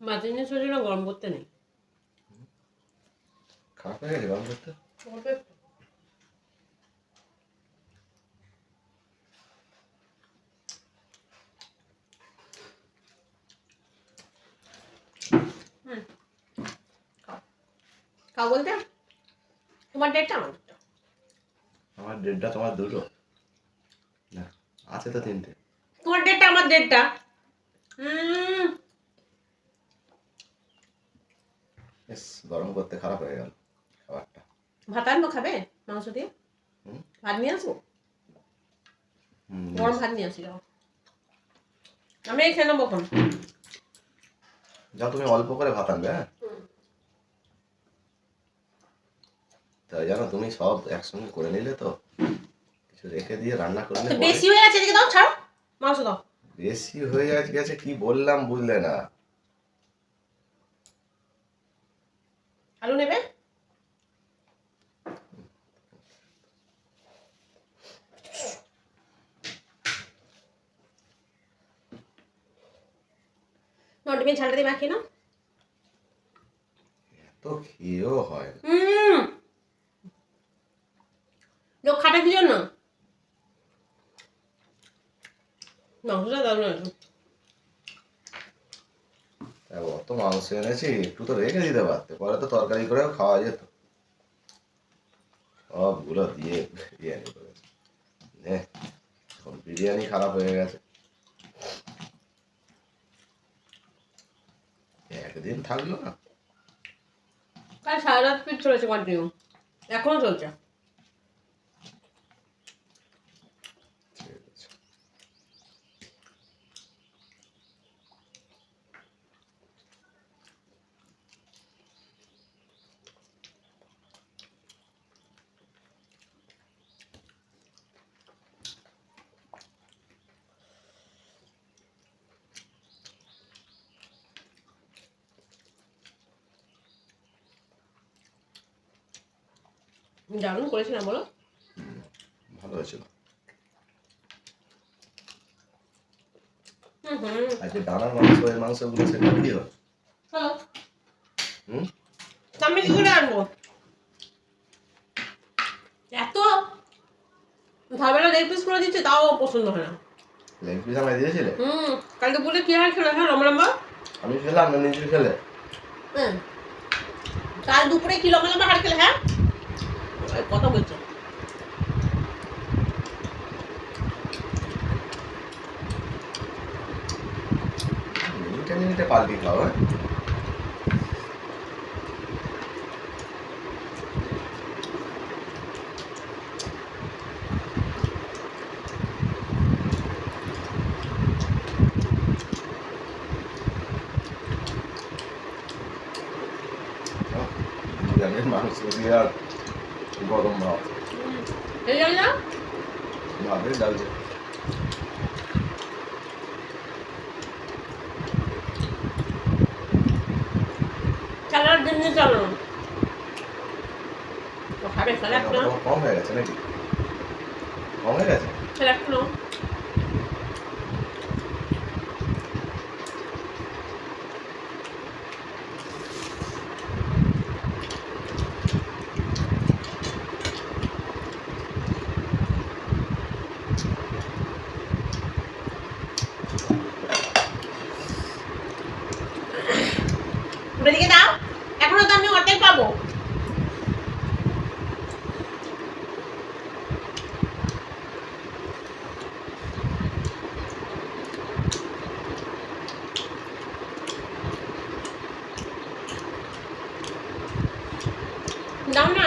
মাঝে শরীরে গরম করতে নেই। খারাপ হয়ে গেছে গরম করতে? খাও বলতে তোমার ডেটটা আমার দেড়টা তোমার দুটো না আছে তো তিনটে। তোমার ডেটটা আমার ডেটটা। গরম করতে খারাপ হয়ে গেল খাবারটা। ভাত আনবো, খাবে মাংস দিয়ে? ভাত নিয়ে আসবো, গরম ভাত নিয়ে আসি। যাও, আমি খেয়ে নেবো এখন। যাও তুমি অল্প করে ভাত আনবে। হ্যাঁ তাই জানো তুমি সব একসঙ্গে করে নিলে তো কিছু রেখে দিয়ে রান্না করলে বেশি হয়ে গেছে, এদিকে দাও, ছাড়ো মাংস দাও। বেশি হয়ে গেছে কি বললাম বুঝলে না? আলু নেবে? নটবেন ঝালটা দিয়ে মাখিয়ে নাও। এত খেয়েও হয় লোক খাটা কি জন্য? মাংসটা দারুণ আছে। অত মাংস এনেছি একটু তো রেখে দিতে পারতে, পরে তো তরকারি করেও খাওয়া যেত। সবগুলো দিয়ে বিরিয়ানি করেছে। এখন বিরিয়ানি খারাপ হয়ে গেছে। একদিন থাকলো না, কাল সারা রাত পিঠ চলেছে কন্টিনিউ, এখনো চলছে। দারুণ করেছিলাম বলো। ভালো হয়েছিল। হুম আজকে ডানার মাংস এর মাংসগুলো সেটা কি হয়? আমি কি করে আনবো? এত ভাবেলা লেগ পিস করে দিচ্ছে, তাও পছন্দ হয় না। লেগ পিস আমায় দিয়েছিলে? কালকে বলে কি আর খেলে? হ্যাঁ, লম্বা লম্বা আমি খেলাম না, নিজে খেলে। কাল দুপুরে কি লম্বা লম্বা হাড় খেলে? হ্যাঁ কথা বলছো। মিনিটে মিনিটে পাল্টি খাও। হ্যাঁ বিরিয়ানির মাংস দিয়ে আর গরম ভাত ভাবেই লাগছে। চালার জন্য চলো খাবে স্যালাড না? কম হয়ে গেছে নাকি? কম হয়ে গেছে? স্যালাড না ওদিকে দাও, এখনো তো আমি অর্ধেক পাবো। দাও না।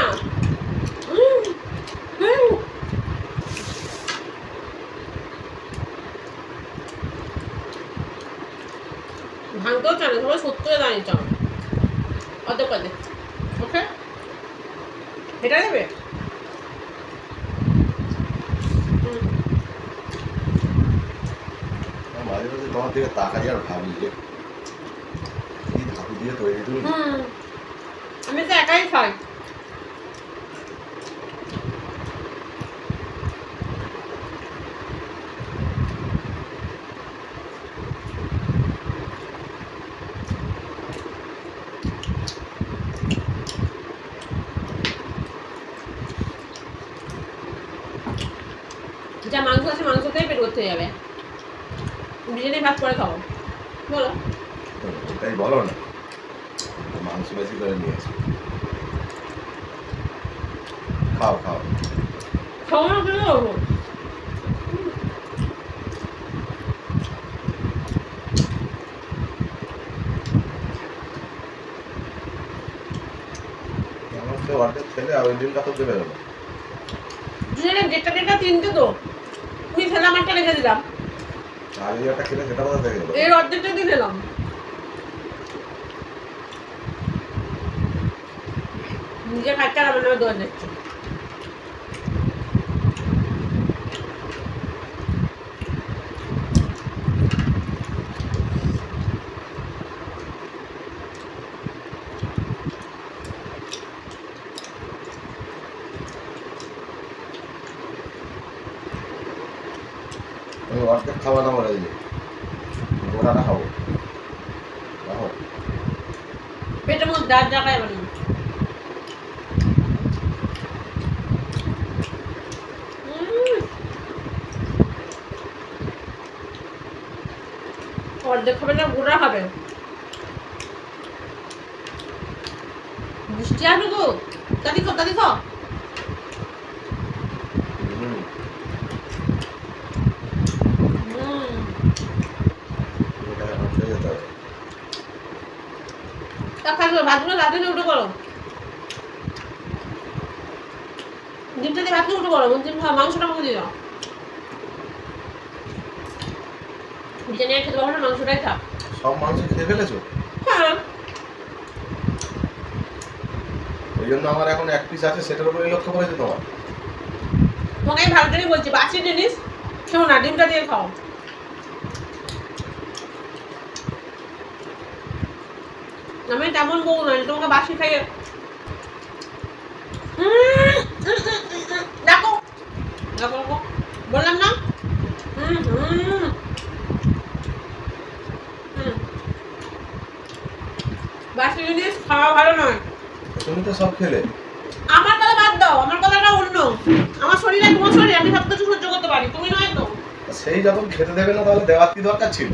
ভাঙতেও চাও না, তোমার সত্যি দাঁড়িয়ে চাও অর্ধেক অর্ধেক। ওকে এটা নেবে? মাঝে মাঝে তোমার দিকে তাকাই আর ভাবি যে কি ধাতু দিয়ে তৈরি তুমি। আমি তো একাই খাই। নষ্ট হয়ে যাবে। বিরিয়ানি ভাত করে খাবো বলো। এটাই বলো না, মাংস বেশি করে নিয়ে এসো। খাও খাও। খাবো না কেন খাবো? আমার তো অর্ধেক ছেলে আর ওই দিনটা তো দেবে গেল। বিরিয়ানি ডেটটা তিনটে তো, তুমি খেলে আমারটা রেখে দিলাম, আর এই একটা খেলে সেটা কোথা থেকে গেল? এর অর্ধেকটা দিয়ে দিলাম। নিজে খাচ্ছে আর আমার নামে দোয়া দিচ্ছে। আমি অর্ধেক খাওয়া না বলে দিলি, গোড়াটা খাবো। রাখো। পেটের মধ্যে আর জায়গায় বানি অর্ধেক খাবে না, গুঁড়া খাবে। মিষ্টি আলু গো, তাদি খাও তাদি খাও। হুম। এটা এখন খেয়ে যেতে হবে। তা খাবে ভাতগুলো রাতে উঠে করো, ডিমটা দিয়ে ভাতগুলো উঠে করো, ডিম খাও, মাংসটা আমাকে দিয়ে দাও। বিরিয়ানি আর খেতে পারবো না, মাংসটাই খা। সব মাংস খেয়ে ফেলেছো? হ্যাঁ, ওই জন্য আমার এখন এক পিস আছে, সেটার উপরে লক্ষ্য করেছে তোমার। তোমাকে আমি ভালো করে বলছি, বাসি জিনিস খেও না, ডিমটা দিয়ে খাও। আমি তেমন বউ নয় তোমাকে বাসি খাইয়ে। দেখো দেখো দেখো, বললাম না। বাসি জিনিস খাওয়া ভালো নয়। তুমি তো সব খেলে। আমার কথা বাদ দাও, আমার কথাটা অন্য। আমার শরীরে তোমার শরীর, আমি সব কিছু সহ্য করতে পারি, তুমি নয় তো। সেই যখন খেতে দেবে না তাহলে দেওয়ার কি দরকার ছিল?